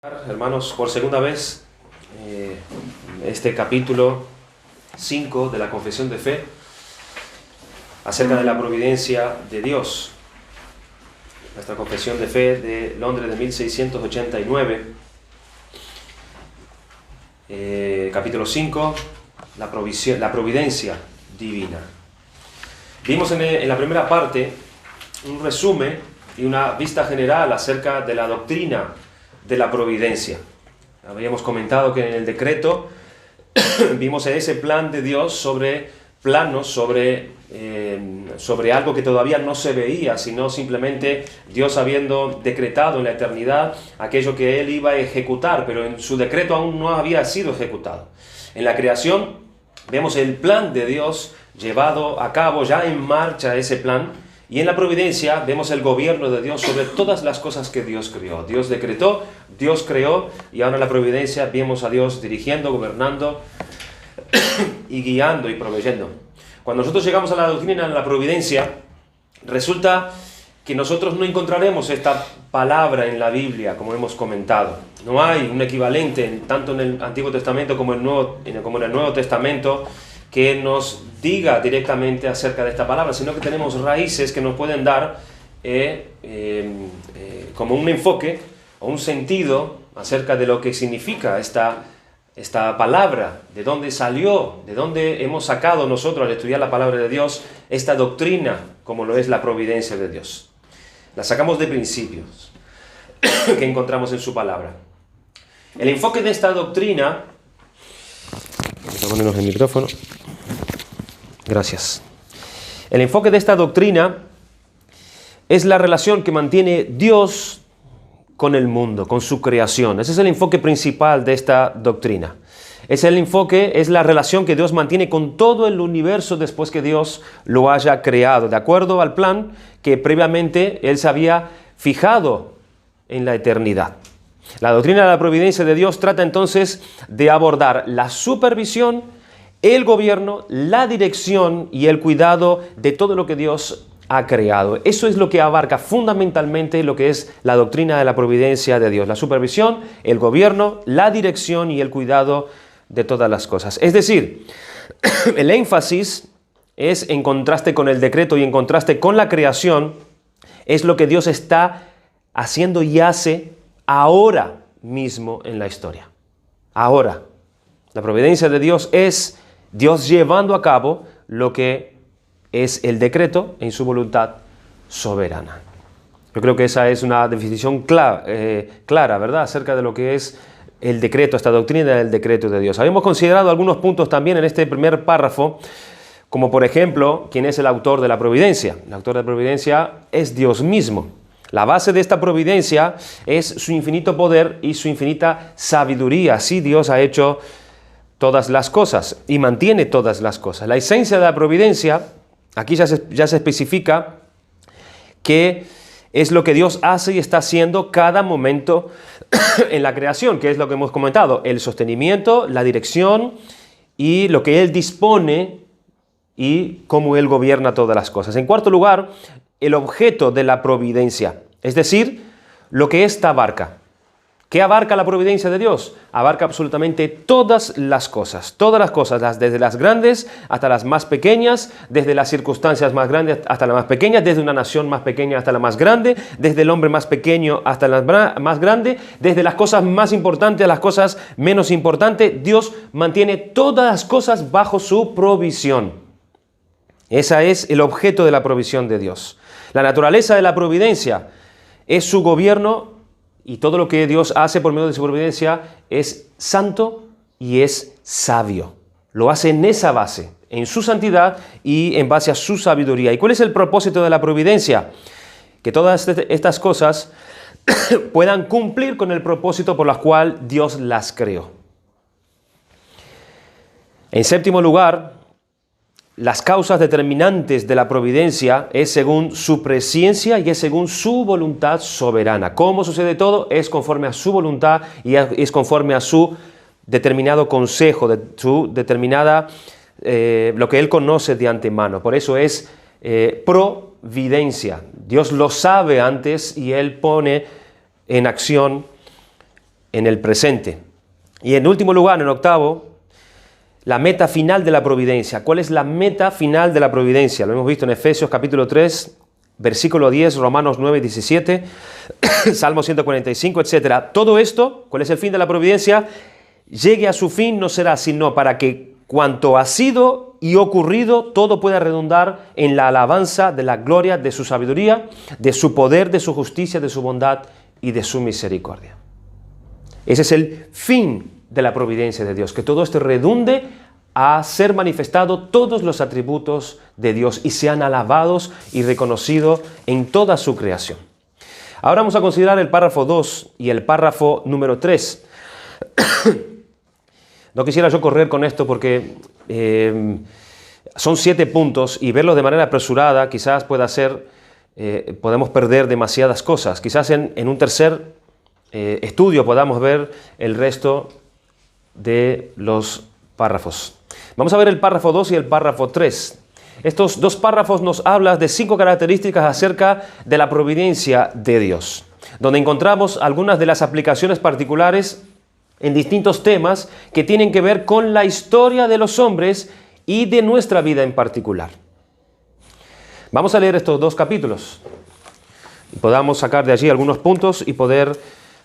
Hermanos, por segunda vez, este capítulo 5 de la Confesión de Fe acerca de la providencia de Dios. Nuestra Confesión de Fe de Londres de 1689, capítulo 5, la providencia divina. Vimos en la primera parte un resumen y una vista general acerca de la doctrina de la providencia. Habíamos comentado que en el decreto vimos ese plan de Dios sobre planos, sobre algo que todavía no se veía, sino simplemente Dios habiendo decretado en la eternidad aquello que Él iba a ejecutar, pero en su decreto aún no había sido ejecutado. En la creación vemos el plan de Dios llevado a cabo, ya en marcha ese plan. Y en la providencia vemos el gobierno de Dios sobre todas las cosas que Dios creó. Dios decretó, Dios creó, y ahora en la providencia vemos a Dios dirigiendo, gobernando y guiando y proveyendo. Cuando nosotros llegamos a la doctrina de la providencia, resulta que nosotros no encontraremos esta palabra en la Biblia, como hemos comentado. No hay un equivalente, tanto en el Antiguo Testamento como en el Nuevo Testamento, que nos diga directamente acerca de esta palabra, sino que tenemos raíces que nos pueden dar como un enfoque o un sentido acerca de lo que significa esta palabra, de dónde salió, de dónde hemos sacado nosotros al estudiar la palabra de Dios esta doctrina, como lo es la providencia de Dios. La sacamos de principios que encontramos en su palabra. El enfoque de esta doctrina... Vamos a ponernos el micrófono. Gracias. El enfoque de esta doctrina es la relación que mantiene Dios con el mundo, con su creación. Ese es el enfoque principal de esta doctrina. Es la relación que Dios mantiene con todo el universo después que Dios lo haya creado, de acuerdo al plan que previamente Él se había fijado en la eternidad. La doctrina de la providencia de Dios trata entonces de abordar la supervisión, el gobierno, la dirección y el cuidado de todo lo que Dios ha creado. Eso es lo que abarca fundamentalmente lo que es la doctrina de la providencia de Dios. La supervisión, el gobierno, la dirección y el cuidado de todas las cosas. Es decir, el énfasis es en contraste con el decreto y en contraste con la creación, es lo que Dios está haciendo y hace ahora mismo en la historia. Ahora. La providencia de Dios es Dios llevando a cabo lo que es el decreto en su voluntad soberana. Yo creo que esa es una definición clara, ¿verdad?, acerca de lo que es el decreto, esta doctrina del decreto de Dios. Habíamos considerado algunos puntos también en este primer párrafo, como por ejemplo, ¿quién es el autor de la providencia? El autor de la providencia es Dios mismo. La base de esta providencia es su infinito poder y su infinita sabiduría. Así Dios ha hecho todas las cosas y mantiene todas las cosas. La esencia de la providencia, aquí ya se especifica qué es lo que Dios hace y está haciendo cada momento en la creación, que es lo que hemos comentado, el sostenimiento, la dirección y lo que Él dispone y cómo Él gobierna todas las cosas. En cuarto lugar, el objeto de la providencia, es decir, lo que ésta abarca. ¿Qué abarca la providencia de Dios? Abarca absolutamente todas las cosas, desde las grandes hasta las más pequeñas, desde las circunstancias más grandes hasta las más pequeñas, desde una nación más pequeña hasta la más grande, desde el hombre más pequeño hasta la más grande, desde las cosas más importantes a las cosas menos importantes. Dios mantiene todas las cosas bajo su provisión. Ese es el objeto de la provisión de Dios. La naturaleza de la providencia es su gobierno. Y todo lo que Dios hace por medio de su providencia es santo y es sabio. Lo hace en esa base, en su santidad y en base a su sabiduría. ¿Y cuál es el propósito de la providencia? Que todas estas cosas puedan cumplir con el propósito por el cual Dios las creó. En séptimo lugar, las causas determinantes de la providencia es según su presciencia y es según su voluntad soberana. ¿Cómo sucede todo? Es conforme a su voluntad y es conforme a su determinado consejo, de su determinada, lo que Él conoce de antemano. Por eso es providencia. Dios lo sabe antes y Él pone en acción en el presente. Y en último lugar, en octavo, la meta final de la providencia. ¿Cuál es la meta final de la providencia? Lo hemos visto en Efesios capítulo 3, versículo 10, Romanos 9, 17, Salmo 145, etc. Todo esto, ¿cuál es el fin de la providencia? Llegue a su fin, no será sino para que cuanto ha sido y ocurrido, todo pueda redundar en la alabanza de la gloria de su sabiduría, de su poder, de su justicia, de su bondad y de su misericordia. Ese es el fin de la providencia de Dios, que todo esto redunde a ser manifestado todos los atributos de Dios y sean alabados y reconocidos en toda su creación. Ahora vamos a considerar el párrafo 2 y el párrafo número 3. No quisiera yo correr con esto porque son 7 puntos y verlos de manera apresurada quizás pueda ser, podemos perder demasiadas cosas. Quizás en un tercer estudio podamos ver el resto de los párrafos. Vamos a ver el párrafo 2 y el párrafo 3. Estos 2 párrafos nos hablan de 5 características acerca de la providencia de Dios, donde encontramos algunas de las aplicaciones particulares en distintos temas que tienen que ver con la historia de los hombres y de nuestra vida en particular. Vamos a leer estos 2 capítulos y podamos sacar de allí algunos puntos y poder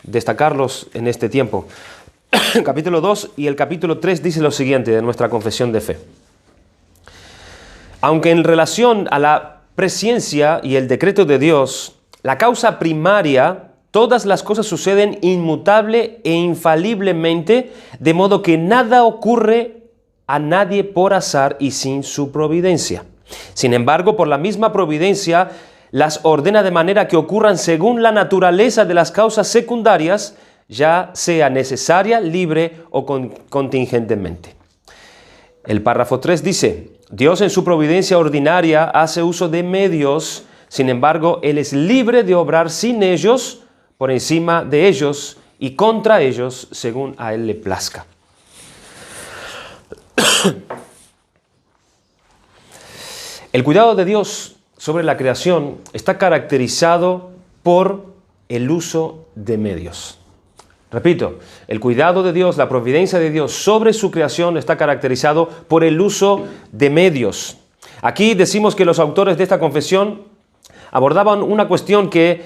destacarlos en este tiempo. Capítulo 2 y el capítulo 3 dice lo siguiente de nuestra confesión de fe. Aunque en relación a la presciencia y el decreto de Dios, la causa primaria, todas las cosas suceden inmutable e infaliblemente, de modo que nada ocurre a nadie por azar y sin su providencia. Sin embargo, por la misma providencia, las ordena de manera que ocurran según la naturaleza de las causas secundarias, ya sea necesaria, libre o contingentemente. El párrafo 3 dice: Dios en su providencia ordinaria hace uso de medios, sin embargo, Él es libre de obrar sin ellos, por encima de ellos y contra ellos, según a Él le plazca. El cuidado de Dios sobre la creación está caracterizado por el uso de medios. Repito, el cuidado de Dios, la providencia de Dios sobre su creación está caracterizado por el uso de medios. Aquí decimos que los autores de esta confesión abordaban una cuestión que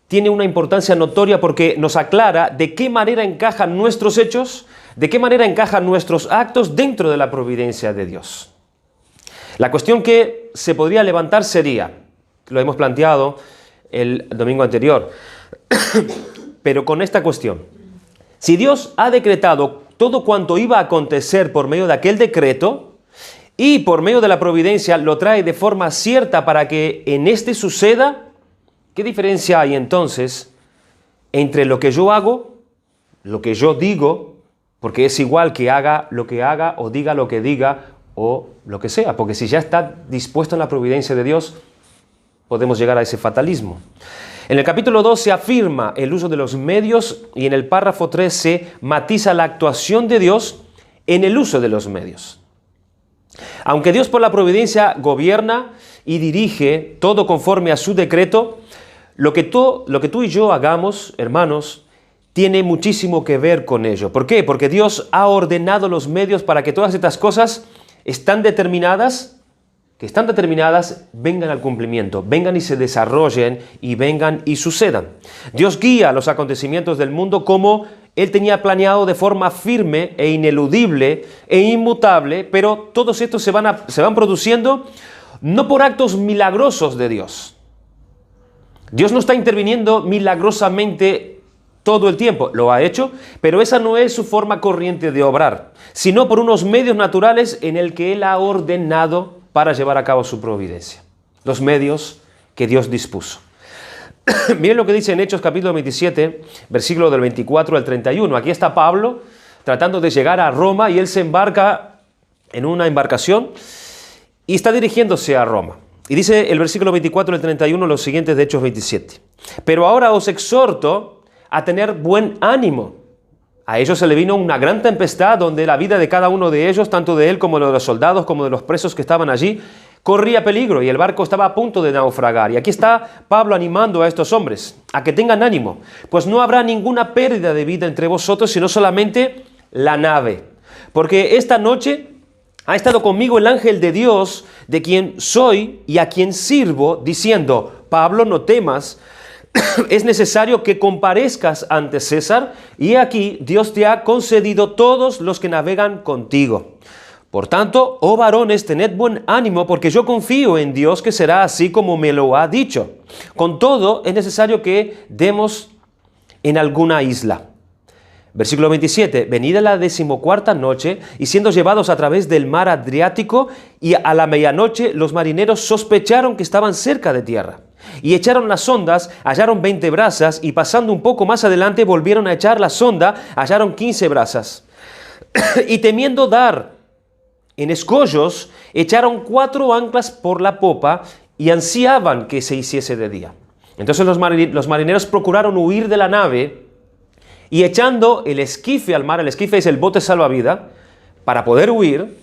tiene una importancia notoria porque nos aclara de qué manera encajan nuestros hechos, de qué manera encajan nuestros actos dentro de la providencia de Dios. La cuestión que se podría levantar sería, lo hemos planteado el domingo anterior, pero con esta cuestión: si Dios ha decretado todo cuanto iba a acontecer por medio de aquel decreto y por medio de la providencia lo trae de forma cierta para que en este suceda, ¿qué diferencia hay entonces entre lo que yo hago, lo que yo digo, porque es igual que haga lo que haga o diga lo que diga o lo que sea? Porque si ya está dispuesto en la providencia de Dios, podemos llegar a ese fatalismo. En el capítulo 2 se afirma el uso de los medios y en el párrafo 3 se matiza la actuación de Dios en el uso de los medios. Aunque Dios por la providencia gobierna y dirige todo conforme a su decreto, lo que tú y yo hagamos, hermanos, tiene muchísimo que ver con ello. ¿Por qué? Porque Dios ha ordenado los medios para que todas estas cosas están determinadas, vengan al cumplimiento, vengan y se desarrollen y vengan y sucedan. Dios guía los acontecimientos del mundo como Él tenía planeado de forma firme e ineludible e inmutable, pero todos estos se van produciendo no por actos milagrosos de Dios. Dios no está interviniendo milagrosamente todo el tiempo, lo ha hecho, pero esa no es su forma corriente de obrar, sino por unos medios naturales en el que Él ha ordenado para llevar a cabo su providencia. Los medios que Dios dispuso. Miren lo que dice en Hechos capítulo 27, versículo del 24 al 31. Aquí está Pablo tratando de llegar a Roma y él se embarca en una embarcación y está dirigiéndose a Roma. Y dice el versículo 24 al 31 los siguientes de Hechos 27. Pero ahora os exhorto a tener buen ánimo. A ellos se le vino una gran tempestad donde la vida de cada uno de ellos, tanto de él como de los soldados, como de los presos que estaban allí, corría peligro y el barco estaba a punto de naufragar. Y aquí está Pablo animando a estos hombres a que tengan ánimo, pues no habrá ninguna pérdida de vida entre vosotros, sino solamente la nave. Porque esta noche ha estado conmigo el ángel de Dios, de quien soy y a quien sirvo, diciendo: Pablo, no temas, es necesario que comparezcas ante César, y aquí Dios te ha concedido todos los que navegan contigo. Por tanto, oh varones, tened buen ánimo, porque yo confío en Dios que será así como me lo ha dicho. Con todo, es necesario que demos en alguna isla. Versículo 27, venida la 14ª noche, y siendo llevados a través del mar Adriático, y a la medianoche los marineros sospecharon que estaban cerca de tierra. Y echaron las sondas, hallaron 20 brazas, y pasando un poco más adelante volvieron a echar la sonda, hallaron 15 brazas. Y temiendo dar en escollos, echaron 4 anclas por la popa, y ansiaban que se hiciese de día. Entonces los marineros procuraron huir de la nave, y echando el esquife al mar, el esquife es el bote salvavidas, para poder huir,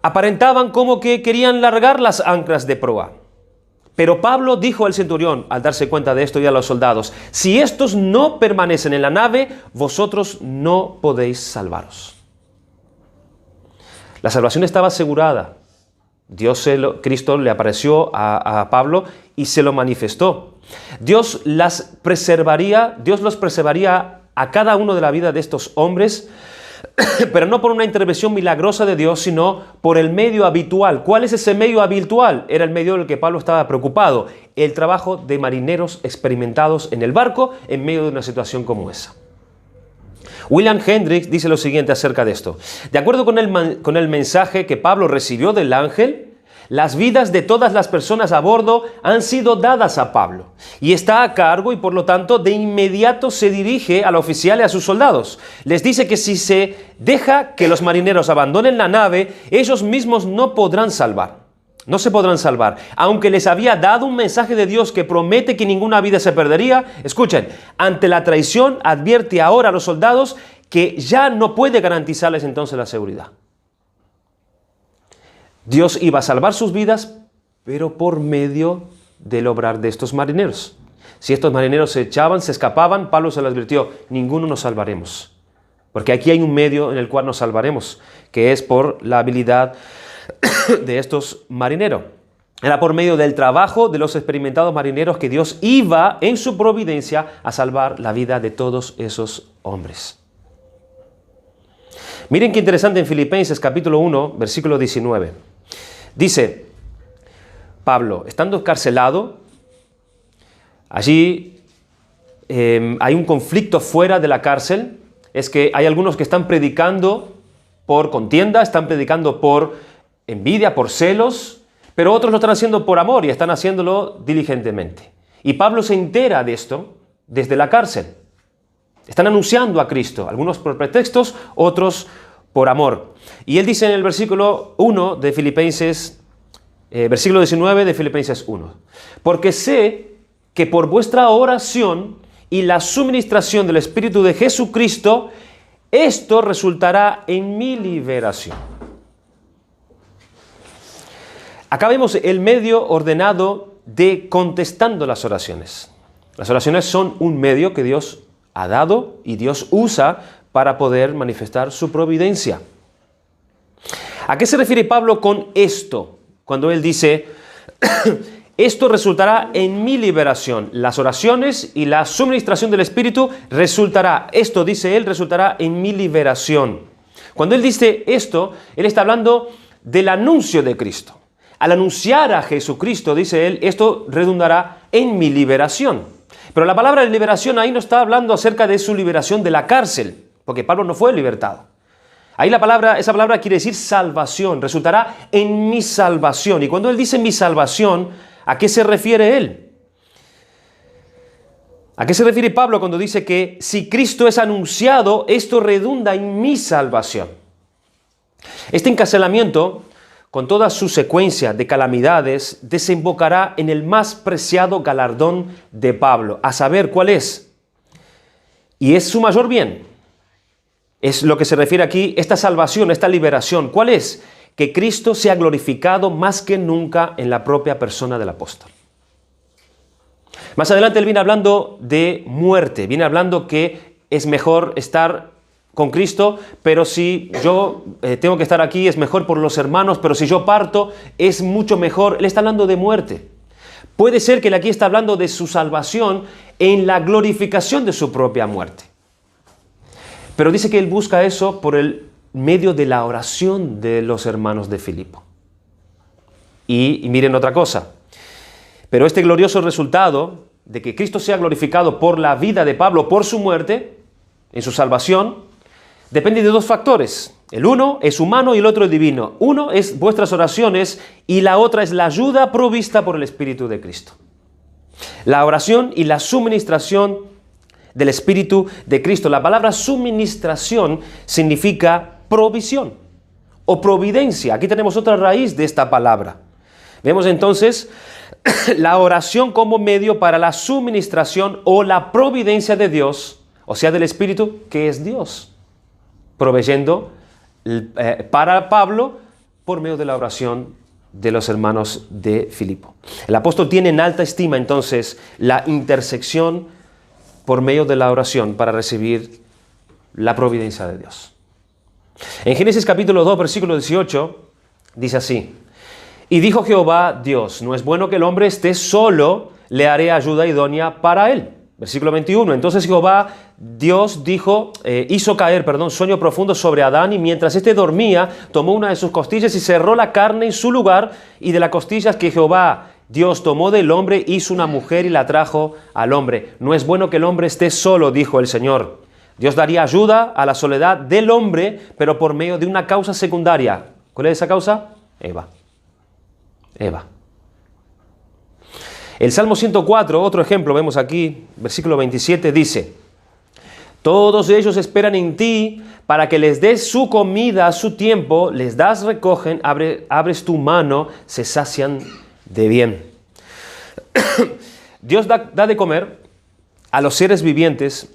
aparentaban como que querían largar las anclas de proa. Pero Pablo dijo al centurión, al darse cuenta de esto, y a los soldados: si estos no permanecen en la nave, vosotros no podéis salvaros. La salvación estaba asegurada. Cristo le apareció a Pablo y se lo manifestó. Dios los preservaría a cada uno de la vida de estos hombres, pero no por una intervención milagrosa de Dios, sino por el medio habitual. ¿Cuál es ese medio habitual? Era el medio del que Pablo estaba preocupado: el trabajo de marineros experimentados en el barco en medio de una situación como esa. William Hendricks dice lo siguiente acerca de esto: de acuerdo con el mensaje que Pablo recibió del ángel, las vidas de todas las personas a bordo han sido dadas a Pablo, y está a cargo, y por lo tanto de inmediato se dirige al oficial y a sus soldados. Les dice que si se deja que los marineros abandonen la nave, ellos mismos no se podrán salvar. Aunque les había dado un mensaje de Dios que promete que ninguna vida se perdería, escuchen, ante la traición advierte ahora a los soldados que ya no puede garantizarles entonces la seguridad. Dios iba a salvar sus vidas, pero por medio del obrar de estos marineros. Si estos marineros se escapaban, Pablo se les advirtió: ninguno nos salvaremos. Porque aquí hay un medio en el cual nos salvaremos, que es por la habilidad de estos marineros. Era por medio del trabajo de los experimentados marineros que Dios iba en su providencia a salvar la vida de todos esos hombres. Miren qué interesante en Filipenses capítulo 1, versículo 19. Dice Pablo, estando encarcelado, allí hay un conflicto fuera de la cárcel. Es que hay algunos que están predicando por contienda, están predicando por envidia, por celos, pero otros lo están haciendo por amor y están haciéndolo diligentemente. Y Pablo se entera de esto desde la cárcel. Están anunciando a Cristo, algunos por pretextos, otros por amor. Y él dice en el versículo 1 de Filipenses, versículo 19 de Filipenses 1, porque sé que por vuestra oración y la suministración del Espíritu de Jesucristo, esto resultará en mi liberación. Acá vemos el medio ordenado de contestando las oraciones. Las oraciones son un medio que Dios ha dado y Dios usa para poder manifestar su providencia. ¿A qué se refiere Pablo con esto? Cuando él dice, esto resultará en mi liberación. Las oraciones y la suministración del Espíritu resultará, esto dice él, resultará en mi liberación. Cuando él dice esto, él está hablando del anuncio de Cristo. Al anunciar a Jesucristo, dice él, esto redundará en mi liberación. Pero la palabra de liberación ahí no está hablando acerca de su liberación de la cárcel, porque Pablo no fue libertado. Ahí esa palabra quiere decir salvación, resultará en mi salvación. Y cuando él dice mi salvación, ¿a qué se refiere él? ¿A qué se refiere Pablo cuando dice que si Cristo es anunciado, esto redunda en mi salvación? Este encarcelamiento, con toda su secuencia de calamidades, desembocará en el más preciado galardón de Pablo, a saber cuál es. Y es su mayor bien. Es lo que se refiere aquí, esta salvación, esta liberación. ¿Cuál es? que Cristo sea glorificado más que nunca en la propia persona del apóstol. Más adelante él viene hablando de muerte, viene hablando que es mejor estar con Cristo, pero si yo tengo que estar aquí es mejor por los hermanos, pero si yo parto es mucho mejor. Él está hablando de muerte. Puede ser que él aquí está hablando de su salvación en la glorificación de su propia muerte. Pero dice que él busca eso por el medio de la oración de los hermanos de Filipo. Y miren otra cosa. Pero este glorioso resultado de que Cristo sea glorificado por la vida de Pablo, por su muerte, en su salvación, depende de dos factores. El uno es humano y el otro es divino. Uno es vuestras oraciones y la otra es la ayuda provista por el Espíritu de Cristo. La oración y la suministración del Espíritu de Cristo. La palabra suministración significa provisión o providencia. Aquí tenemos otra raíz de esta palabra. Vemos entonces la oración como medio para la suministración o la providencia de Dios, o sea, del Espíritu, que es Dios, proveyendo para Pablo por medio de la oración de los hermanos de Filipo. El apóstol tiene en alta estima entonces la intersección por medio de la oración para recibir la providencia de Dios. En Génesis capítulo 2, versículo 18, dice así: y dijo Jehová Dios, no es bueno que el hombre esté solo, le haré ayuda idónea para él. Versículo 21, entonces Jehová Dios hizo caer sueño profundo sobre Adán, y mientras éste dormía, tomó una de sus costillas y cerró la carne en su lugar, y de las costillas que Jehová Dios tomó del hombre, hizo una mujer y la trajo al hombre. No es bueno que el hombre esté solo, dijo el Señor. Dios daría ayuda a la soledad del hombre, pero por medio de una causa secundaria. ¿Cuál es esa causa? Eva. El Salmo 104, otro ejemplo, vemos aquí, versículo 27, dice: todos ellos esperan en ti para que les des su comida a su tiempo, les das, recogen, abres tu mano, se sacian de bien. Dios da de comer a los seres vivientes,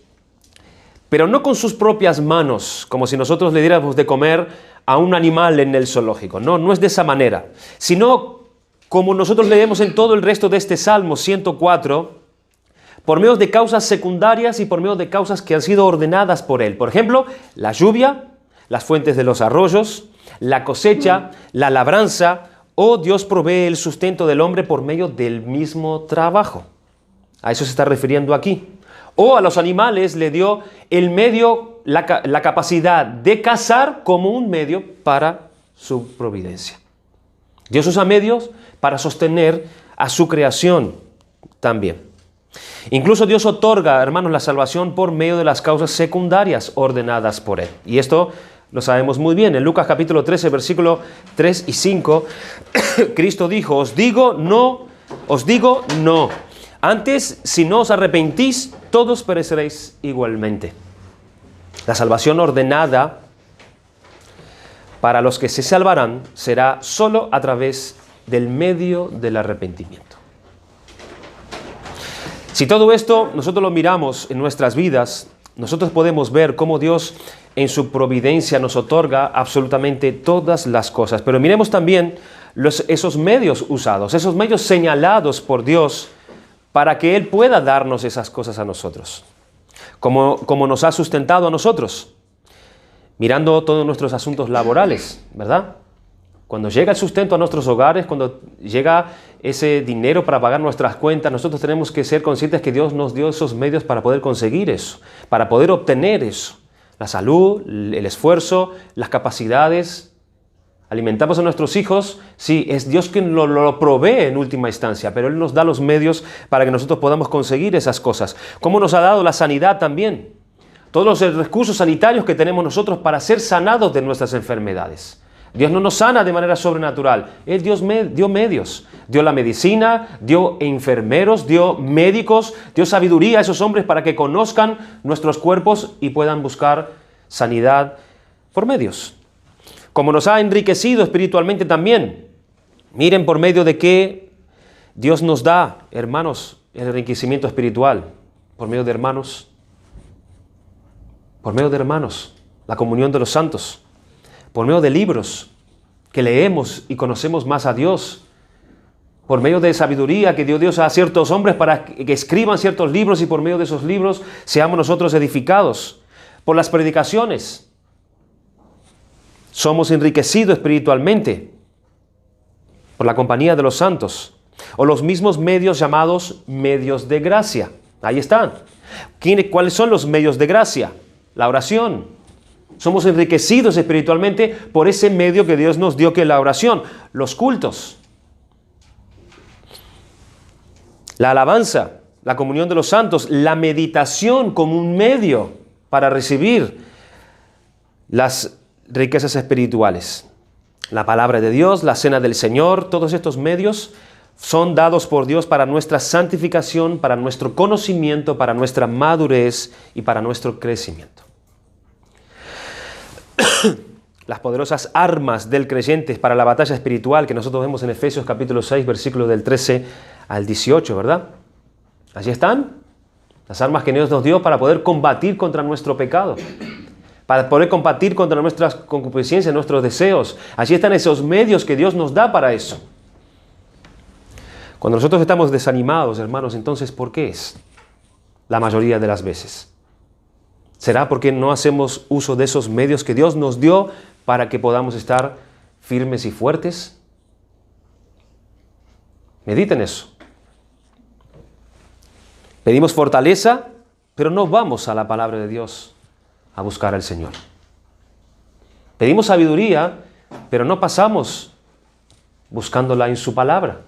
pero no con sus propias manos, como si nosotros le diéramos de comer a un animal en el zoológico. No es de esa manera, sino como nosotros leemos en todo el resto de este Salmo 104, por medio de causas secundarias y por medio de causas que han sido ordenadas por Él. Por ejemplo, la lluvia, las fuentes de los arroyos, la cosecha, la labranza, o Dios provee el sustento del hombre por medio del mismo trabajo. A eso se está refiriendo aquí. O a los animales le dio el medio, la capacidad de cazar como un medio para su providencia. Dios usa medios para sostener a su creación también. Incluso Dios otorga, hermanos, la salvación por medio de las causas secundarias ordenadas por Él. Y esto lo sabemos muy bien. En Lucas capítulo 13, versículo 3 y 5, Cristo dijo: os digo no. Antes, si no os arrepentís, todos pereceréis igualmente. La salvación ordenada para los que se salvarán será solo a través del medio del arrepentimiento. Si todo esto nosotros lo miramos en nuestras vidas, nosotros podemos ver cómo Dios en su providencia nos otorga absolutamente todas las cosas. Pero miremos también esos medios usados, esos medios señalados por Dios para que Él pueda darnos esas cosas a nosotros, como nos ha sustentado a nosotros. Mirando todos nuestros asuntos laborales, ¿verdad? Cuando llega el sustento a nuestros hogares, cuando llega ese dinero para pagar nuestras cuentas, nosotros tenemos que ser conscientes que Dios nos dio esos medios para poder conseguir eso, para poder obtener eso. La salud, el esfuerzo, las capacidades. Alimentamos a nuestros hijos, sí, es Dios quien lo provee en última instancia, pero Él nos da los medios para que nosotros podamos conseguir esas cosas. ¿Cómo nos ha dado la sanidad también? Todos los recursos sanitarios que tenemos nosotros para ser sanados de nuestras enfermedades. Dios no nos sana de manera sobrenatural. Él dio medios. Dio la medicina, dio enfermeros, dio médicos, dio sabiduría a esos hombres para que conozcan nuestros cuerpos y puedan buscar sanidad por medios. Como nos ha enriquecido espiritualmente también. Miren por medio de qué Dios nos da, hermanos, el enriquecimiento espiritual. Por medio de hermanos. Por medio de hermanos, la comunión de los santos, por medio de libros, que leemos y conocemos más a Dios, por medio de sabiduría que dio Dios a ciertos hombres para que escriban ciertos libros y por medio de esos libros seamos nosotros edificados. Por las predicaciones somos enriquecidos espiritualmente, por la compañía de los santos, o los mismos medios llamados medios de gracia. Ahí están. ¿Cuáles son los medios de gracia? La oración. Somos enriquecidos espiritualmente por ese medio que Dios nos dio, que es la oración. Los cultos. La alabanza, la comunión de los santos, la meditación como un medio para recibir las riquezas espirituales. La palabra de Dios, la cena del Señor, todos estos medios son dados por Dios para nuestra santificación, para nuestro conocimiento, para nuestra madurez y para nuestro crecimiento. Las poderosas armas del creyente para la batalla espiritual que nosotros vemos en Efesios capítulo 6, versículos del 13 al 18, ¿verdad? Allí están las armas que Dios nos dio para poder combatir contra nuestro pecado, para poder combatir contra nuestras concupiscencias, nuestros deseos. Allí están esos medios que Dios nos da para eso. Cuando nosotros estamos desanimados, hermanos, entonces, ¿por qué es? La mayoría de las veces. ¿Será porque no hacemos uso de esos medios que Dios nos dio para que podamos estar firmes y fuertes? Mediten eso. Pedimos fortaleza, pero no vamos a la palabra de Dios a buscar al Señor. Pedimos sabiduría, pero no pasamos buscándola en su palabra.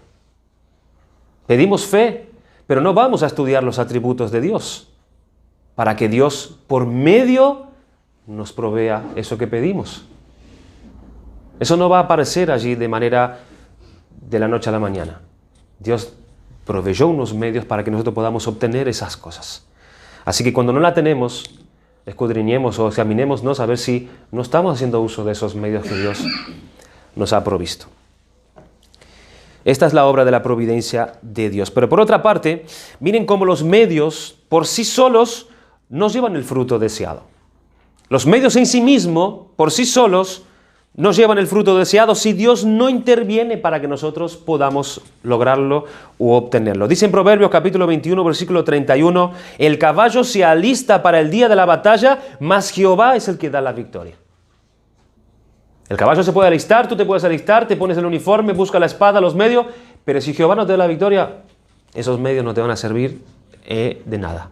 Pedimos fe, pero no vamos a estudiar los atributos de Dios para que Dios, por medio, nos provea eso que pedimos. Eso no va a aparecer allí de manera de la noche a la mañana. Dios proveyó unos medios para que nosotros podamos obtener esas cosas. Así que cuando no la tenemos, escudriñemos o examinémonos a ver si no estamos haciendo uso de esos medios que Dios nos ha provisto. Esta es la obra de la providencia de Dios. Pero por otra parte, miren cómo los medios por sí solos no llevan el fruto deseado. Los medios en sí mismos, por sí solos, no llevan el fruto deseado si Dios no interviene para que nosotros podamos lograrlo u obtenerlo. Dice en Proverbios capítulo 21, versículo 31, el caballo se alista para el día de la batalla, mas Jehová es el que da la victoria. El caballo se puede alistar, tú te puedes alistar, te pones el uniforme, busca la espada, los medios, pero si Jehová no te da la victoria, esos medios no te van a servir de nada.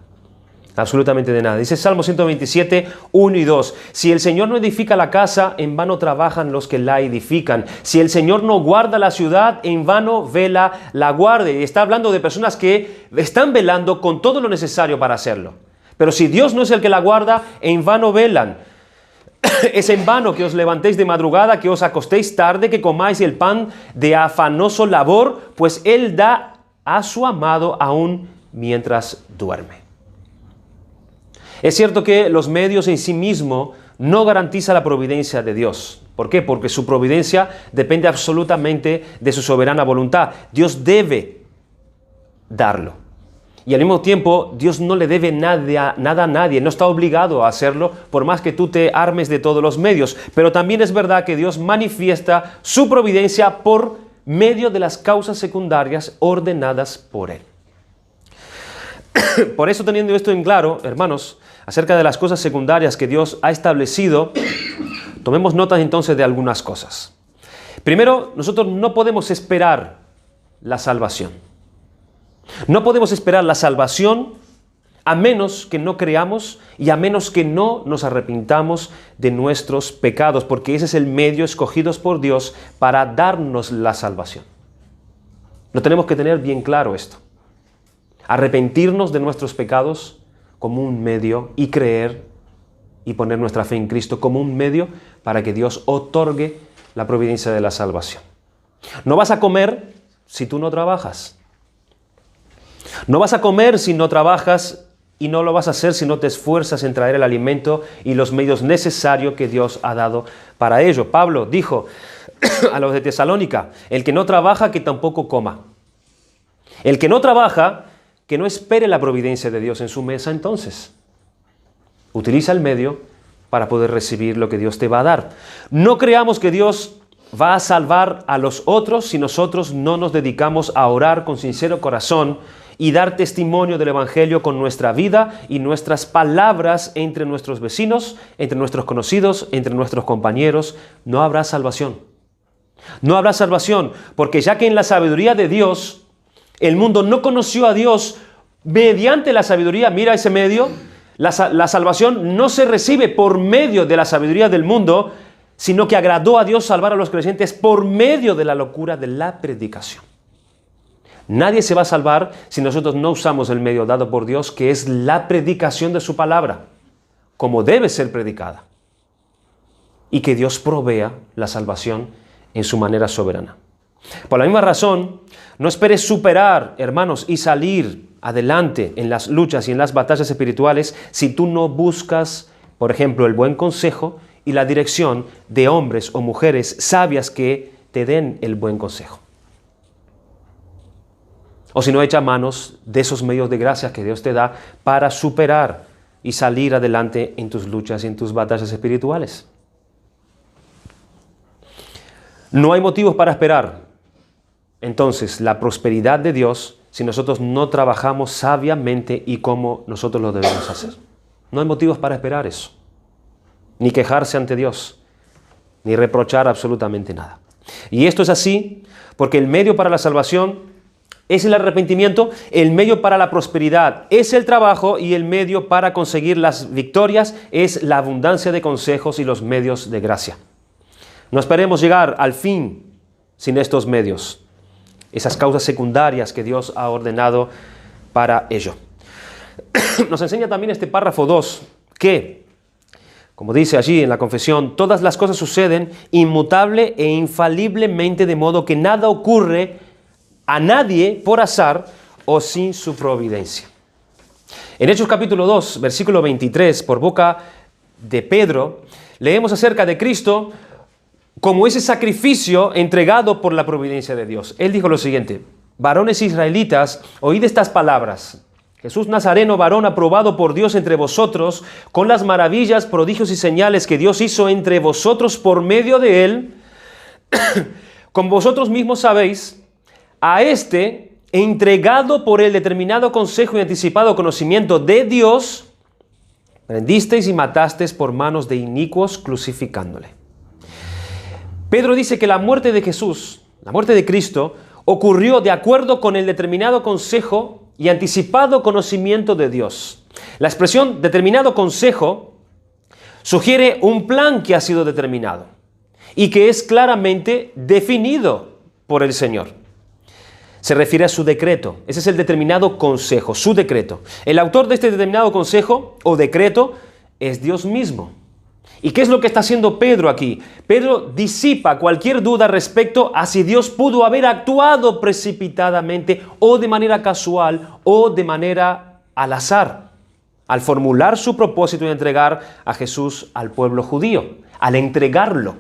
Absolutamente de nada. Dice Salmo 127, 1 y 2. Si el Señor no edifica la casa, en vano trabajan los que la edifican. Si el Señor no guarda la ciudad, en vano vela la guardia. Y está hablando de personas que están velando con todo lo necesario para hacerlo. Pero si Dios no es el que la guarda, en vano velan. Es en vano que os levantéis de madrugada, que os acostéis tarde, que comáis el pan de afanoso labor, pues Él da a su amado aún mientras duerme. Es cierto que los medios en sí mismos no garantizan la providencia de Dios. ¿Por qué? Porque su providencia depende absolutamente de su soberana voluntad. Dios debe darlo. Y al mismo tiempo, Dios no le debe nada a nadie, no está obligado a hacerlo, por más que tú te armes de todos los medios. Pero también es verdad que Dios manifiesta su providencia por medio de las causas secundarias ordenadas por Él. Por eso, teniendo esto en claro, hermanos, acerca de las cosas secundarias que Dios ha establecido, tomemos notas entonces de algunas cosas. Primero, nosotros no podemos esperar la salvación. No podemos esperar la salvación a menos que no creamos y a menos que no nos arrepintamos de nuestros pecados, porque ese es el medio escogido por Dios para darnos la salvación. Lo tenemos que tener bien claro esto. Arrepentirnos de nuestros pecados como un medio y creer y poner nuestra fe en Cristo como un medio para que Dios otorgue la providencia de la salvación. No vas a comer si tú no trabajas. No vas a comer si no trabajas y no lo vas a hacer si no te esfuerzas en traer el alimento y los medios necesarios que Dios ha dado para ello. Pablo dijo a los de Tesalónica, el que no trabaja, que tampoco coma. El que no trabaja, que no espere la providencia de Dios en su mesa entonces. Utiliza el medio para poder recibir lo que Dios te va a dar. No creamos que Dios va a salvar a los otros si nosotros no nos dedicamos a orar con sincero corazón y dar testimonio del Evangelio con nuestra vida y nuestras palabras entre nuestros vecinos, entre nuestros conocidos, entre nuestros compañeros. No habrá salvación. No habrá salvación, porque ya que en la sabiduría de Dios, el mundo no conoció a Dios mediante la sabiduría, mira ese medio, la salvación no se recibe por medio de la sabiduría del mundo, sino que agradó a Dios salvar a los creyentes por medio de la locura de la predicación. Nadie se va a salvar si nosotros no usamos el medio dado por Dios, que es la predicación de su palabra, como debe ser predicada. Y que Dios provea la salvación en su manera soberana. Por la misma razón, no esperes superar, hermanos, y salir adelante en las luchas y en las batallas espirituales si tú no buscas, por ejemplo, el buen consejo y la dirección de hombres o mujeres sabias que te den el buen consejo. O si no, echa manos de esos medios de gracia que Dios te da para superar y salir adelante en tus luchas y en tus batallas espirituales. No hay motivos para esperar, entonces, la prosperidad de Dios si nosotros no trabajamos sabiamente y como nosotros lo debemos hacer. No hay motivos para esperar eso, ni quejarse ante Dios, ni reprochar absolutamente nada. Y esto es así porque el medio para la salvación es el arrepentimiento, el medio para la prosperidad es el trabajo y el medio para conseguir las victorias es la abundancia de consejos y los medios de gracia. No esperemos llegar al fin sin estos medios, esas causas secundarias que Dios ha ordenado para ello. Nos enseña también este párrafo 2 que, como dice allí en la confesión, todas las cosas suceden inmutable e infaliblemente, de modo que nada ocurre a nadie por azar o sin su providencia. En Hechos capítulo 2, versículo 23, por boca de Pedro, leemos acerca de Cristo como ese sacrificio entregado por la providencia de Dios. Él dijo lo siguiente: varones israelitas, oíd estas palabras. Jesús Nazareno, varón aprobado por Dios entre vosotros, con las maravillas, prodigios y señales que Dios hizo entre vosotros por medio de él, como vosotros mismos sabéis, a este, entregado por el determinado consejo y anticipado conocimiento de Dios, prendisteis y matasteis por manos de inicuos, crucificándole. Pedro dice que la muerte de Jesús, la muerte de Cristo, ocurrió de acuerdo con el determinado consejo y anticipado conocimiento de Dios. La expresión determinado consejo sugiere un plan que ha sido determinado y que es claramente definido por el Señor. Se refiere a su decreto. Ese es el determinado consejo, su decreto. El autor de este determinado consejo o decreto es Dios mismo. ¿Y qué es lo que está haciendo Pedro aquí? Pedro disipa cualquier duda respecto a si Dios pudo haber actuado precipitadamente o de manera casual o de manera al azar al formular su propósito de entregar a Jesús al pueblo judío, al entregarlo,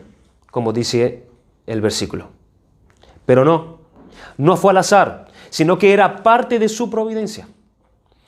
como dice el versículo. Pero no fue al azar, sino que era parte de su providencia.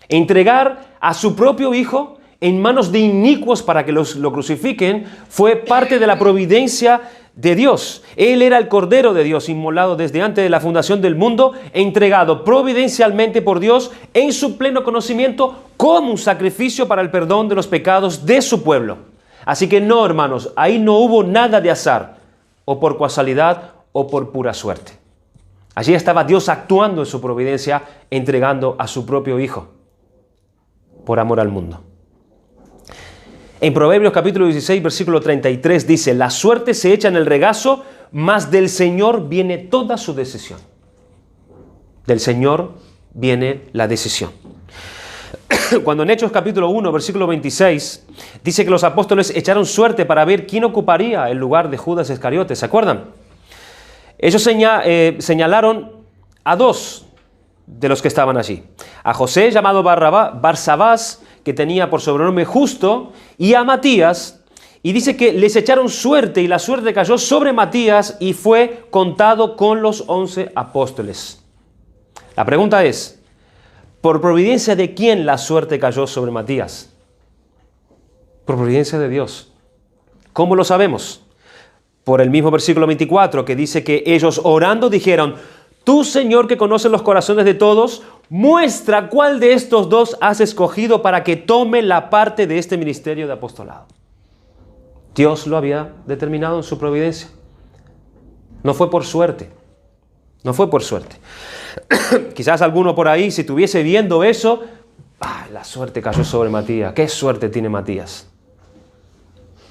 Entregar a su propio hijo en manos de inicuos para que lo crucifiquen fue parte de la providencia de Dios. Él era el Cordero de Dios, inmolado desde antes de la fundación del mundo, entregado providencialmente por Dios en su pleno conocimiento como un sacrificio para el perdón de los pecados de su pueblo. Así que no, hermanos, ahí no hubo nada de azar, o por casualidad, o por pura suerte. Allí estaba Dios actuando en su providencia, entregando a su propio Hijo por amor al mundo. En Proverbios capítulo 16, versículo 33 dice: la suerte se echa en el regazo, mas del Señor viene toda su decisión. Del Señor viene la decisión. Cuando en Hechos capítulo 1, versículo 26, dice que los apóstoles echaron suerte para ver quién ocuparía el lugar de Judas Iscariote, ¿se acuerdan? Ellos señalaron a dos de los que estaban allí. A José, llamado Barsabás, que tenía por sobrenombre Justo, y a Matías, y dice que les echaron suerte, y la suerte cayó sobre Matías, y fue contado con los 11 apóstoles. La pregunta es, ¿por providencia de quién la suerte cayó sobre Matías? Por providencia de Dios. ¿Cómo lo sabemos? por el mismo versículo 24, que dice que ellos orando dijeron: tú, Señor, que conoces los corazones de todos, muestra cuál de estos dos has escogido para que tome la parte de este ministerio de apostolado. Dios lo había determinado en su providencia. No fue por suerte. No fue por suerte. Quizás alguno por ahí, si estuviese viendo eso, la suerte cayó sobre Matías. ¿Qué suerte tiene Matías?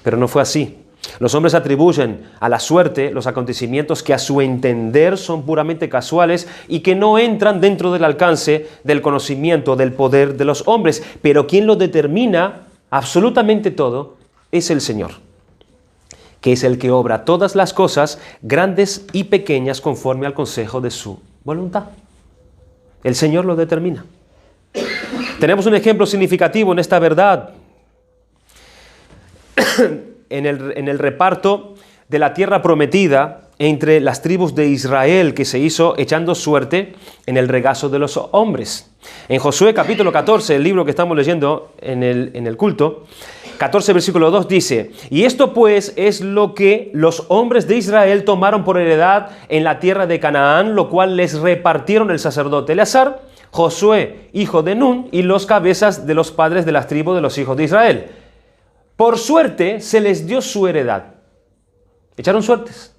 Pero no fue así. Los hombres atribuyen a la suerte los acontecimientos que a su entender son puramente casuales y que no entran dentro del alcance del conocimiento, del poder de los hombres. Pero quien lo determina absolutamente todo es el Señor, que es el que obra todas las cosas, grandes y pequeñas, conforme al consejo de su voluntad. El Señor lo determina. Tenemos un ejemplo significativo en esta verdad. En el reparto de la tierra prometida entre las tribus de Israel, que se hizo echando suerte en el regazo de los hombres. En Josué capítulo 14, el libro que estamos leyendo en el culto, 14 versículo 2 dice: y esto pues es lo que los hombres de Israel tomaron por heredad en la tierra de Canaán, lo cual les repartieron el sacerdote Eleazar, Josué, hijo de Nun, y los cabezas de los padres de las tribus de los hijos de Israel. Por suerte se les dio su heredad. Echaron suertes.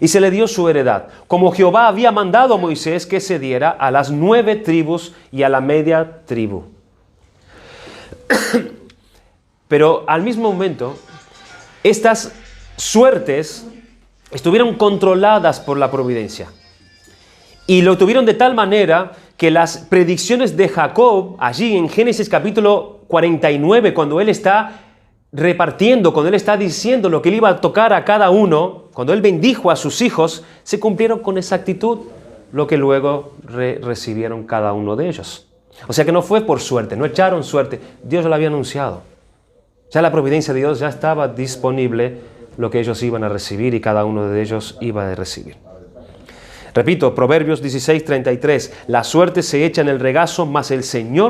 Y se le dio su heredad, como Jehová había mandado a Moisés que se diera a las 9 tribus y a la media tribu. Pero al mismo momento, estas suertes estuvieron controladas por la providencia. Y lo tuvieron de tal manera que las predicciones de Jacob, allí en Génesis capítulo 49, cuando él está repartiendo, cuando él está diciendo lo que le iba a tocar a cada uno, cuando él bendijo a sus hijos, se cumplieron con exactitud lo que luego recibieron cada uno de ellos. O sea que no fue por suerte, no echaron suerte, Dios lo había anunciado. Ya la providencia de Dios ya estaba disponible lo que ellos iban a recibir y cada uno de ellos iba a recibir. Repito, Proverbios 16:33, la suerte se echa en el regazo, mas del Señor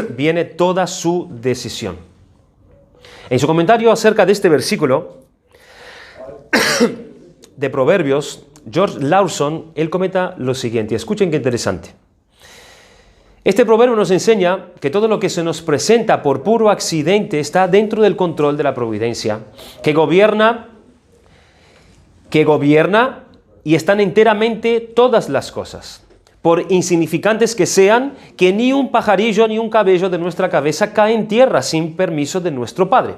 viene toda su decisión. En su comentario acerca de este versículo de Proverbios, George Lawson, él comenta lo siguiente, escuchen qué interesante. Este proverbio nos enseña que todo lo que se nos presenta por puro accidente está dentro del control de la providencia, que gobierna y están enteramente todas las cosas. Por insignificantes que sean, que ni un pajarillo ni un cabello de nuestra cabeza cae en tierra sin permiso de nuestro Padre.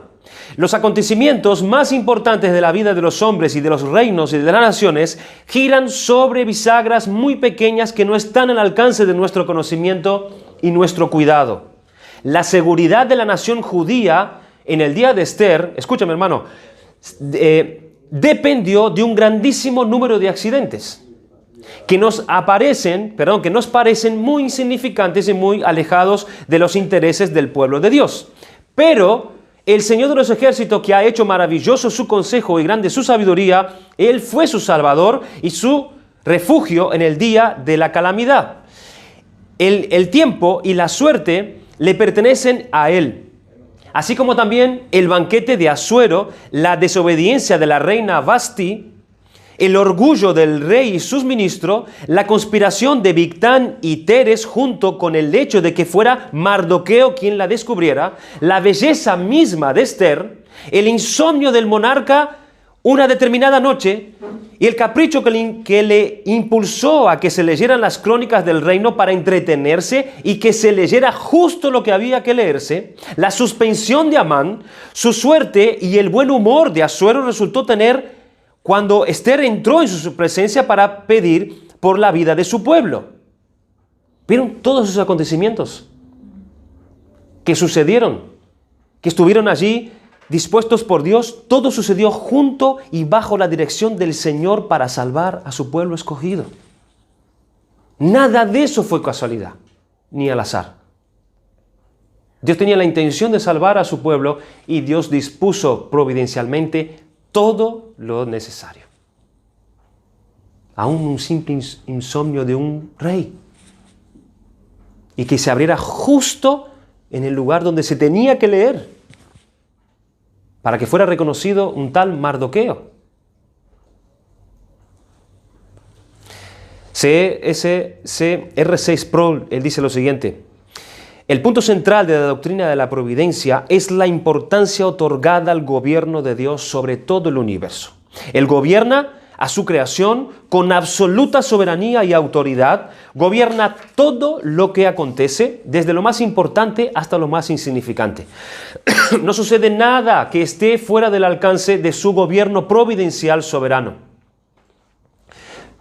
Los acontecimientos más importantes de la vida de los hombres y de los reinos y de las naciones giran sobre bisagras muy pequeñas que no están al alcance de nuestro conocimiento y nuestro cuidado. La seguridad de la nación judía en el día de Esther, escúchame hermano, dependió de un grandísimo número de accidentes que nos parecen muy insignificantes y muy alejados de los intereses del pueblo de Dios. Pero el Señor de los ejércitos, que ha hecho maravilloso su consejo y grande su sabiduría, Él fue su salvador y su refugio en el día de la calamidad. El tiempo y la suerte le pertenecen a Él. Así como también el banquete de Asuero, la desobediencia de la reina Vasti, el orgullo del rey y sus ministros, la conspiración de Bigtán y Teres junto con el hecho de que fuera Mardoqueo quien la descubriera, la belleza misma de Esther, el insomnio del monarca una determinada noche y el capricho que le impulsó a que se leyeran las crónicas del reino para entretenerse y que se leyera justo lo que había que leerse, la suspensión de Amán, su suerte y el buen humor de Asuero resultó tener cuando Esther entró en su presencia para pedir por la vida de su pueblo. ¿Vieron todos esos acontecimientos que sucedieron? Que estuvieron allí dispuestos por Dios. Todo sucedió junto y bajo la dirección del Señor para salvar a su pueblo escogido. Nada de eso fue casualidad, ni al azar. Dios tenía la intención de salvar a su pueblo y Dios dispuso providencialmente todo lo necesario. Aún un simple insomnio de un rey. Y que se abriera justo en el lugar donde se tenía que leer. para que fuera reconocido un tal Mardoqueo. R6 Pro, él dice lo siguiente: el punto central de la doctrina de la providencia es la importancia otorgada al gobierno de Dios sobre todo el universo. Él gobierna a su creación con absoluta soberanía y autoridad, gobierna todo lo que acontece, desde lo más importante hasta lo más insignificante. No sucede nada que esté fuera del alcance de su gobierno providencial soberano.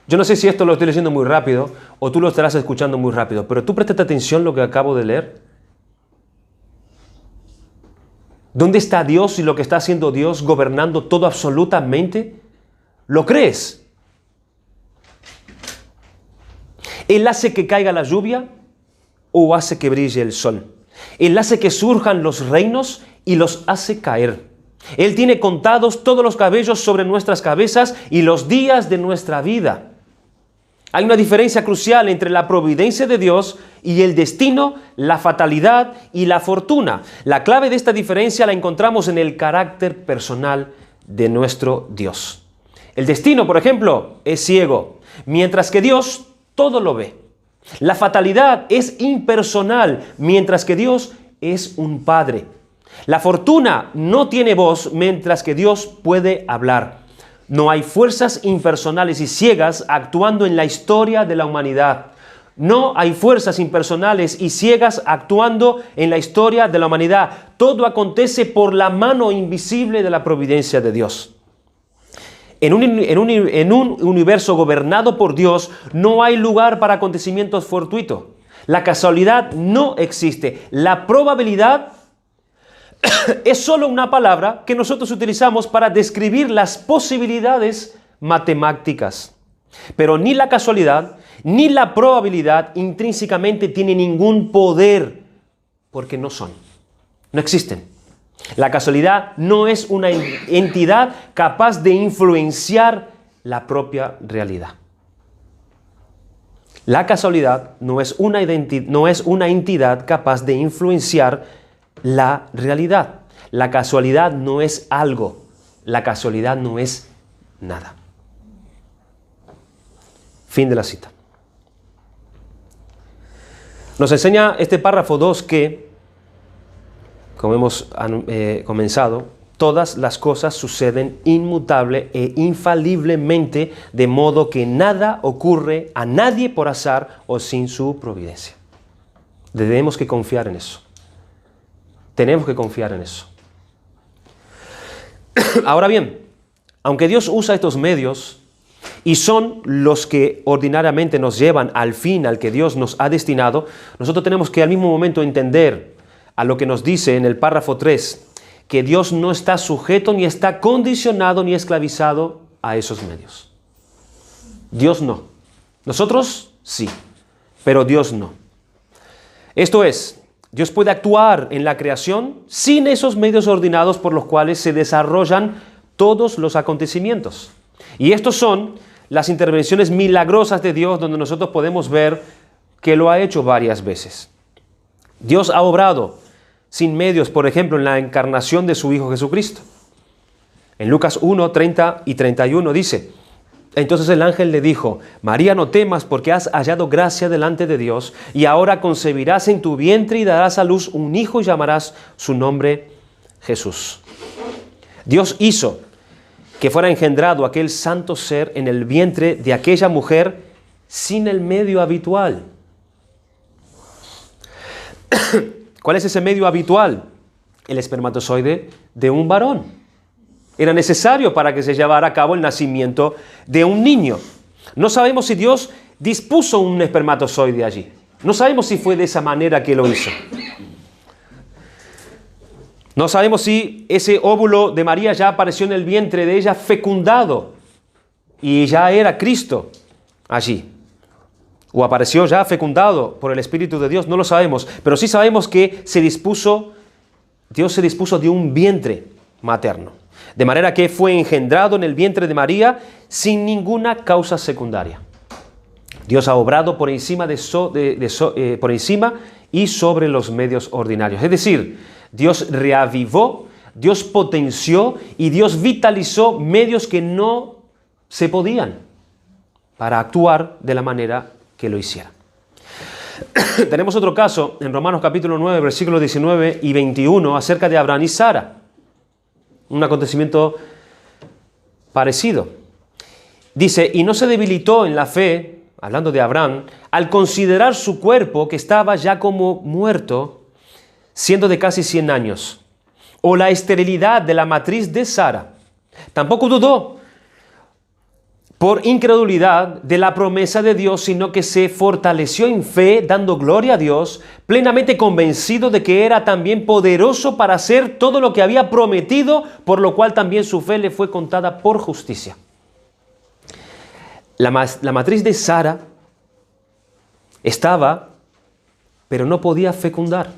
Yo no sé si esto lo estoy leyendo muy rápido o tú lo estarás escuchando muy rápido, pero tú prestate atención a lo que acabo de leer. ¿Dónde está Dios y lo que está haciendo Dios gobernando todo absolutamente? ¿Lo crees? Él hace que caiga la lluvia o hace que brille el sol. Él hace que surjan los reinos y los hace caer. Él tiene contados todos los cabellos sobre nuestras cabezas y los días de nuestra vida. Hay una diferencia crucial entre la providencia de Dios y el destino, la fatalidad y la fortuna. La clave de esta diferencia la encontramos en el carácter personal de nuestro Dios. El destino, por ejemplo, es ciego, mientras que Dios todo lo ve. La fatalidad es impersonal, mientras que Dios es un padre. La fortuna no tiene voz, mientras que Dios puede hablar. No hay fuerzas impersonales y ciegas actuando en la historia de la humanidad. No hay fuerzas impersonales y ciegas actuando en la historia de la humanidad. Todo acontece por la mano invisible de la providencia de Dios. En un universo gobernado por Dios no hay lugar para acontecimientos fortuitos. La casualidad no existe. La probabilidad es solo una palabra que nosotros utilizamos para describir las posibilidades matemáticas. Pero ni la casualidad ni la probabilidad intrínsecamente tienen ningún poder, porque no existen. La casualidad no es una entidad capaz de influenciar la propia realidad. La casualidad no es una entidad capaz de influenciar la realidad. La casualidad no es algo. La casualidad no es nada. Fin de la cita. Nos enseña este párrafo 2 que, como hemos comenzado, todas las cosas suceden inmutable e infaliblemente, de modo que nada ocurre a nadie por azar o sin su providencia. Tenemos que confiar en eso. Tenemos que confiar en eso. Ahora bien, aunque Dios usa estos medios y son los que ordinariamente nos llevan al fin al que Dios nos ha destinado, nosotros tenemos que al mismo momento entender a lo que nos dice en el párrafo 3, que Dios no está sujeto, ni está condicionado, ni esclavizado a esos medios. Dios no. Nosotros sí, pero Dios no. Esto es, Dios puede actuar en la creación sin esos medios ordenados por los cuales se desarrollan todos los acontecimientos. Y estos son las intervenciones milagrosas de Dios, donde nosotros podemos ver que lo ha hecho varias veces. Dios ha obrado sin medios, por ejemplo, en la encarnación de su Hijo Jesucristo. En Lucas 1, 30 y 31 dice: entonces el ángel le dijo: María, no temas, porque has hallado gracia delante de Dios, y ahora concebirás en tu vientre y darás a luz un hijo y llamarás su nombre Jesús. Dios hizo que fuera engendrado aquel santo ser en el vientre de aquella mujer sin el medio habitual. ¿Cuál es ese medio habitual? El espermatozoide de un varón. Era necesario para que se llevara a cabo el nacimiento de un niño. No sabemos si Dios dispuso un espermatozoide allí. No sabemos si fue de esa manera que lo hizo. No sabemos si ese óvulo de María ya apareció en el vientre de ella fecundado y ya era Cristo allí. O apareció ya fecundado por el Espíritu de Dios, no lo sabemos. Pero sí sabemos que Dios se dispuso de un vientre materno. De manera que fue engendrado en el vientre de María sin ninguna causa secundaria. Dios ha obrado por encima por encima y sobre los medios ordinarios. Es decir, Dios reavivó Dios potenció y Dios vitalizó medios que no se podían para actuar de la manera que lo hiciera. Tenemos otro caso en Romanos capítulo 9, versículos 19 y 21 acerca de Abraham y Sara. Un acontecimiento parecido. Dice, y no se debilitó en la fe, hablando de Abraham, al considerar su cuerpo que estaba ya como muerto, siendo de casi 100 años, o la esterilidad de la matriz de Sara. Tampoco dudó por incredulidad de la promesa de Dios, sino que se fortaleció en fe, dando gloria a Dios, plenamente convencido de que era también poderoso para hacer todo lo que había prometido, por lo cual también su fe le fue contada por justicia. La matriz de Sara estaba, pero no podía fecundar.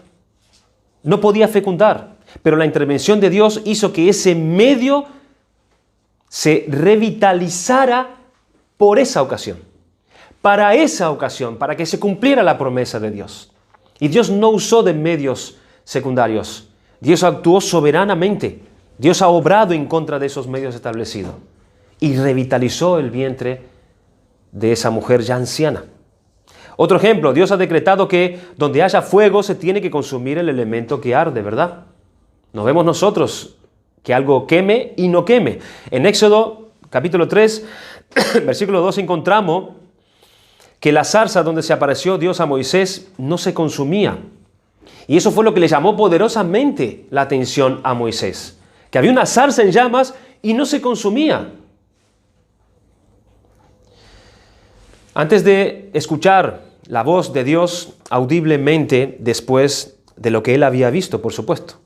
No podía fecundar, pero la intervención de Dios hizo que ese medio se revitalizara por esa ocasión, para que se cumpliera la promesa de Dios. Y Dios no usó de medios secundarios. Dios actuó soberanamente. Dios ha obrado en contra de esos medios establecidos y revitalizó el vientre de esa mujer ya anciana. Otro ejemplo, Dios ha decretado que donde haya fuego se tiene que consumir el elemento que arde, ¿verdad? No vemos nosotros que algo queme y no queme. En Éxodo capítulo 3, versículo 2 encontramos que la zarza donde se apareció Dios a Moisés no se consumía. Y eso fue lo que le llamó poderosamente la atención a Moisés. Que había una zarza en llamas y no se consumía. Antes de escuchar la voz de Dios audiblemente después de lo que él había visto, por supuesto.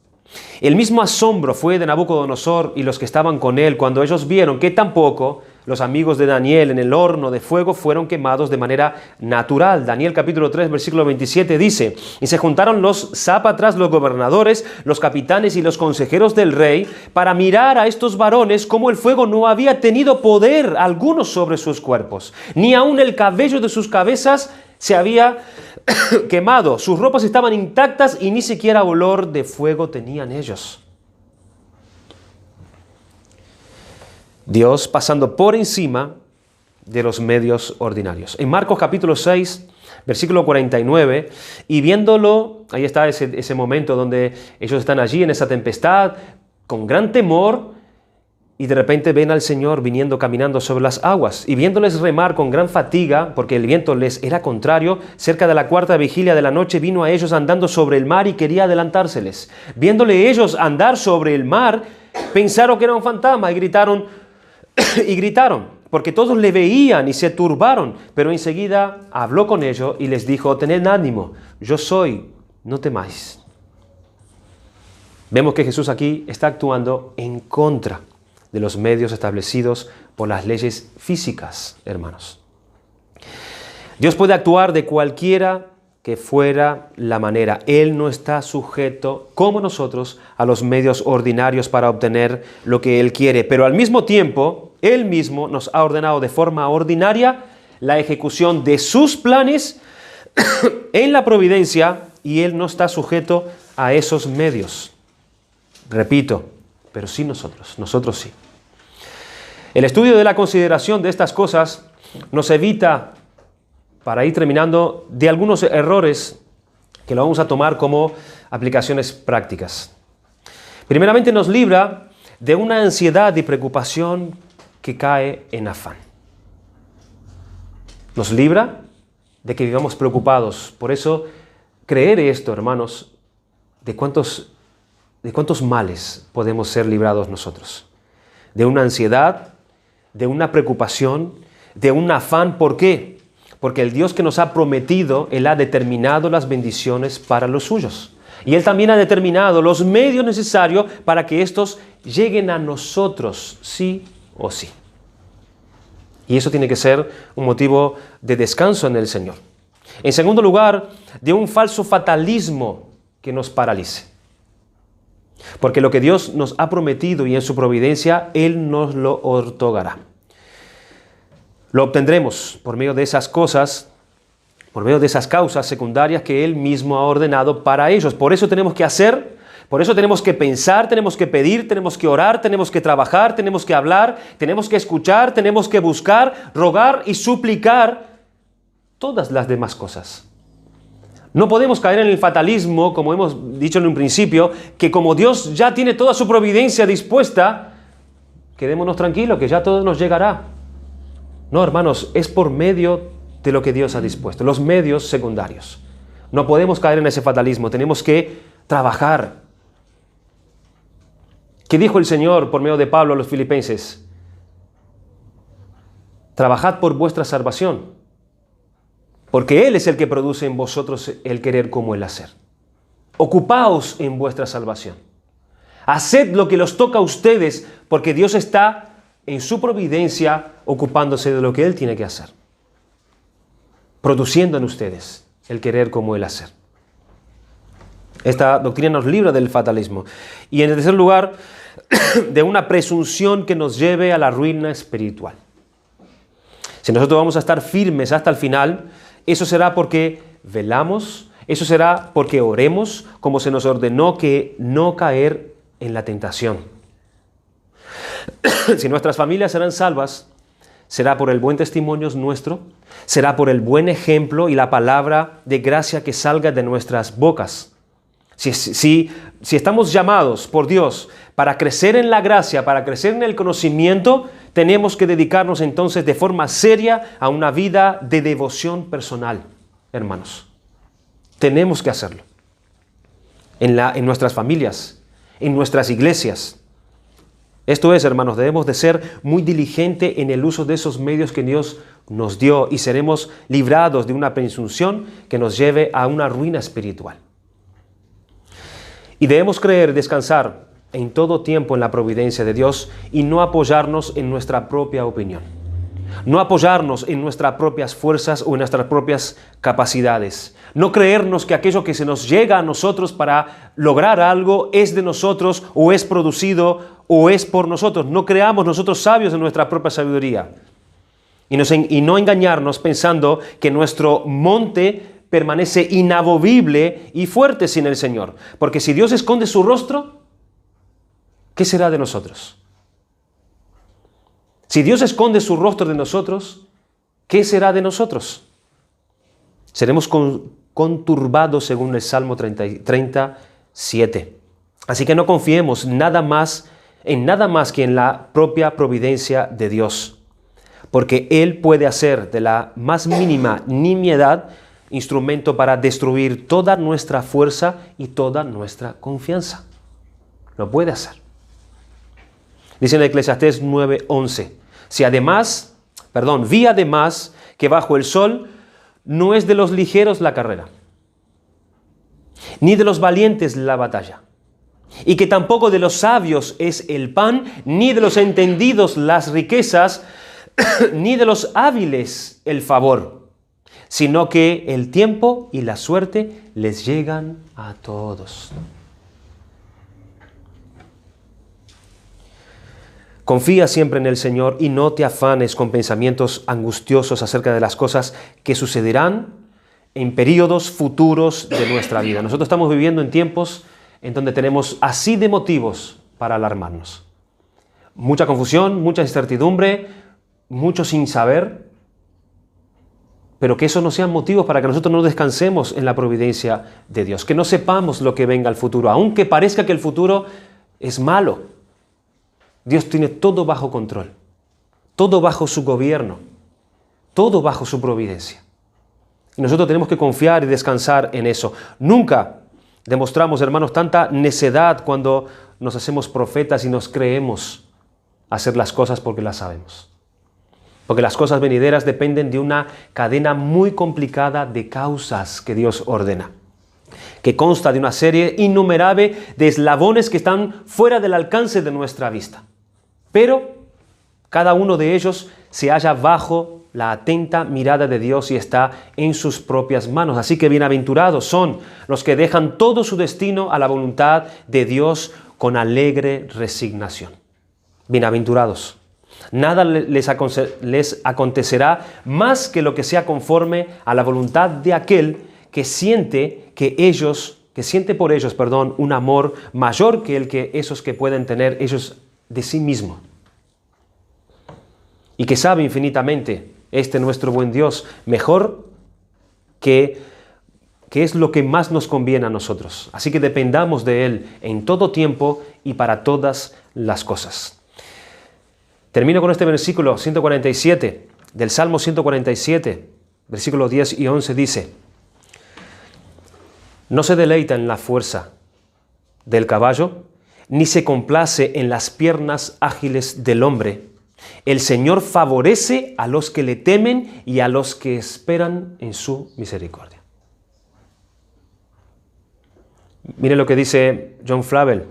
El mismo asombro fue de Nabucodonosor y los que estaban con él cuando ellos vieron que tampoco los amigos de Daniel en el horno de fuego fueron quemados de manera natural. Daniel capítulo 3 versículo 27 dice, y se juntaron los sátrapas, los gobernadores, los capitanes y los consejeros del rey para mirar a estos varones como el fuego no había tenido poder alguno sobre sus cuerpos, ni aun el cabello de sus cabezas se había quemado, sus ropas estaban intactas y ni siquiera olor de fuego tenían ellos. Dios pasando por encima de los medios ordinarios. En Marcos capítulo 6, versículo 49, y viéndolo, ahí está ese momento donde ellos están allí en esa tempestad, con gran temor, y de repente ven al Señor viniendo caminando sobre las aguas, y viéndoles remar con gran fatiga, porque el viento les era contrario, cerca de la cuarta vigilia de la noche vino a ellos andando sobre el mar y quería adelantárseles. Viéndole ellos andar sobre el mar, pensaron que era un fantasma y gritaron, porque todos le veían y se turbaron, pero enseguida habló con ellos y les dijo, tened ánimo, yo soy, no temáis. Vemos que Jesús aquí está actuando en contra de los medios establecidos por las leyes físicas, hermanos. Dios puede actuar de cualquiera que fuera la manera. Él no está sujeto, como nosotros, a los medios ordinarios para obtener lo que Él quiere. Pero al mismo tiempo, Él mismo nos ha ordenado de forma ordinaria la ejecución de sus planes en la providencia y Él no está sujeto a esos medios. Repito, pero sí nosotros sí. El estudio de la consideración de estas cosas nos evita, para ir terminando, de algunos errores que lo vamos a tomar como aplicaciones prácticas. Primeramente nos libra de una ansiedad y preocupación que cae en afán. Nos libra de que vivamos preocupados. Por eso, creer esto, hermanos, ¿de cuántos males podemos ser librados nosotros? De una ansiedad, de una preocupación, de un afán. ¿Por qué? Porque el Dios que nos ha prometido, Él ha determinado las bendiciones para los suyos. Y Él también ha determinado los medios necesarios para que estos lleguen a nosotros, sí o sí. Y eso tiene que ser un motivo de descanso en el Señor. En segundo lugar, de un falso fatalismo que nos paralice. Porque lo que Dios nos ha prometido y en su providencia, Él nos lo otorgará. Lo obtendremos por medio de esas cosas, por medio de esas causas secundarias que Él mismo ha ordenado para ellos. Por eso tenemos que hacer, Por eso tenemos que pensar, tenemos que pedir, tenemos que orar, tenemos que trabajar, tenemos que hablar, tenemos que escuchar, tenemos que buscar, rogar y suplicar todas las demás cosas. No podemos caer en el fatalismo, como hemos dicho en un principio, que como Dios ya tiene toda su providencia dispuesta, quedémonos tranquilos, que ya todo nos llegará. No, hermanos, es por medio de lo que Dios ha dispuesto, los medios secundarios. No podemos caer en ese fatalismo, tenemos que trabajar. ¿Qué dijo el Señor por medio de Pablo a los filipenses? Trabajad por vuestra salvación, porque Él es el que produce en vosotros el querer como el hacer. Ocupaos en vuestra salvación. Haced lo que los toca a ustedes, porque Dios está en su providencia ocupándose de lo que Él tiene que hacer, produciendo en ustedes el querer como el hacer. Esta doctrina nos libra del fatalismo. Y en tercer lugar, de una presunción que nos lleve a la ruina espiritual. Si nosotros vamos a estar firmes hasta el final, eso será porque velamos, eso será porque oremos, como se nos ordenó que no caer en la tentación. Si nuestras familias serán salvas, será por el buen testimonio nuestro, será por el buen ejemplo y la palabra de gracia que salga de nuestras bocas. Si estamos llamados por Dios para crecer en la gracia, para crecer en el conocimiento, tenemos que dedicarnos entonces de forma seria a una vida de devoción personal, hermanos. Tenemos que hacerlo. En nuestras familias, en nuestras iglesias. Esto es, hermanos, debemos de ser muy diligentes en el uso de esos medios que Dios nos dio y seremos librados de una presunción que nos lleve a una ruina espiritual. Y debemos creer y descansar en todo tiempo en la providencia de Dios y no apoyarnos en nuestra propia opinión. No apoyarnos en nuestras propias fuerzas o en nuestras propias capacidades. No creernos que aquello que se nos llega a nosotros para lograr algo es de nosotros o es producido o es por nosotros. No creamos nosotros sabios en nuestra propia sabiduría. Y no engañarnos pensando que nuestro monte permanece inamovible y fuerte sin el Señor. Porque si Dios esconde su rostro, ¿qué será de nosotros? Si Dios esconde su rostro de nosotros, ¿qué será de nosotros? Seremos conturbados según el Salmo 37. Así que no confiemos en nada más que en la propia providencia de Dios. Porque Él puede hacer de la más mínima nimiedad instrumento para destruir toda nuestra fuerza y toda nuestra confianza. Lo puede hacer. Dice en Eclesiastés 9:11. Vi además que bajo el sol no es de los ligeros la carrera, ni de los valientes la batalla, y que tampoco de los sabios es el pan, ni de los entendidos las riquezas, ni de los hábiles el favor, sino que el tiempo y la suerte les llegan a todos. Confía siempre en el Señor y no te afanes con pensamientos angustiosos acerca de las cosas que sucederán en periodos futuros de nuestra vida. Nosotros estamos viviendo en tiempos en donde tenemos así de motivos para alarmarnos. Mucha confusión, mucha incertidumbre, mucho sin saber, pero que eso no sean motivos para que nosotros no descansemos en la providencia de Dios, que no sepamos lo que venga al futuro, aunque parezca que el futuro es malo. Dios tiene todo bajo control, todo bajo su gobierno, todo bajo su providencia. Y nosotros tenemos que confiar y descansar en eso. Nunca demostramos, hermanos, tanta necedad cuando nos hacemos profetas y nos creemos hacer las cosas porque las sabemos. Porque las cosas venideras dependen de una cadena muy complicada de causas que Dios ordena, que consta de una serie innumerable de eslabones que están fuera del alcance de nuestra vista. Pero cada uno de ellos se halla bajo la atenta mirada de Dios y está en sus propias manos. Así que bienaventurados son los que dejan todo su destino a la voluntad de Dios con alegre resignación. Bienaventurados. Nada les acontecerá más que lo que sea conforme a la voluntad de aquel que siente que que siente por ellos, perdón, un amor mayor que el que esos que pueden tener ellos de sí mismos. Y que sabe infinitamente nuestro buen Dios mejor que es lo que más nos conviene a nosotros. Así que dependamos de Él en todo tiempo y para todas las cosas. Termino con este versículo 147 del Salmo 147, versículos 10 y 11 dice: no se deleita en la fuerza del caballo, ni se complace en las piernas ágiles del hombre. El Señor favorece a los que le temen y a los que esperan en su misericordia. Mire lo que dice John Flavel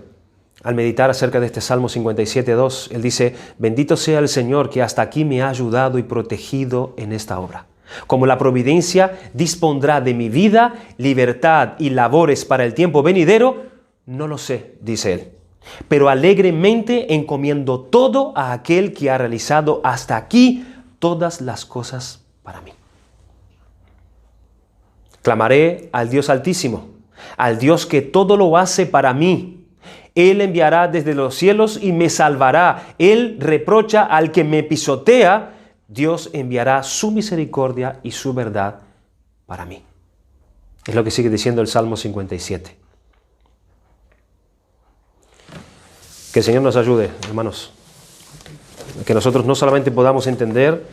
al meditar acerca de este Salmo 57:2. Él dice: bendito sea el Señor que hasta aquí me ha ayudado y protegido en esta obra. Como la providencia dispondrá de mi vida, libertad y labores para el tiempo venidero, no lo sé, dice él. Pero alegremente encomiendo todo a aquel que ha realizado hasta aquí todas las cosas para mí. Clamaré al Dios Altísimo, al Dios que todo lo hace para mí. Él enviará desde los cielos y me salvará. Él reprocha al que me pisotea. Dios enviará su misericordia y su verdad para mí. Es lo que sigue diciendo el Salmo 57. Que el Señor nos ayude, hermanos. Que nosotros no solamente podamos entender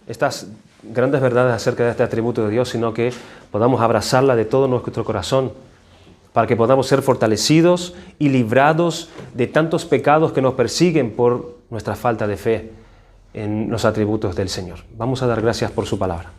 estas grandes verdades acerca de este atributo de Dios, sino que podamos abrazarla de todo nuestro corazón, para que podamos ser fortalecidos y librados de tantos pecados que nos persiguen por nuestra falta de fe en los atributos del Señor. Vamos a dar gracias por su palabra.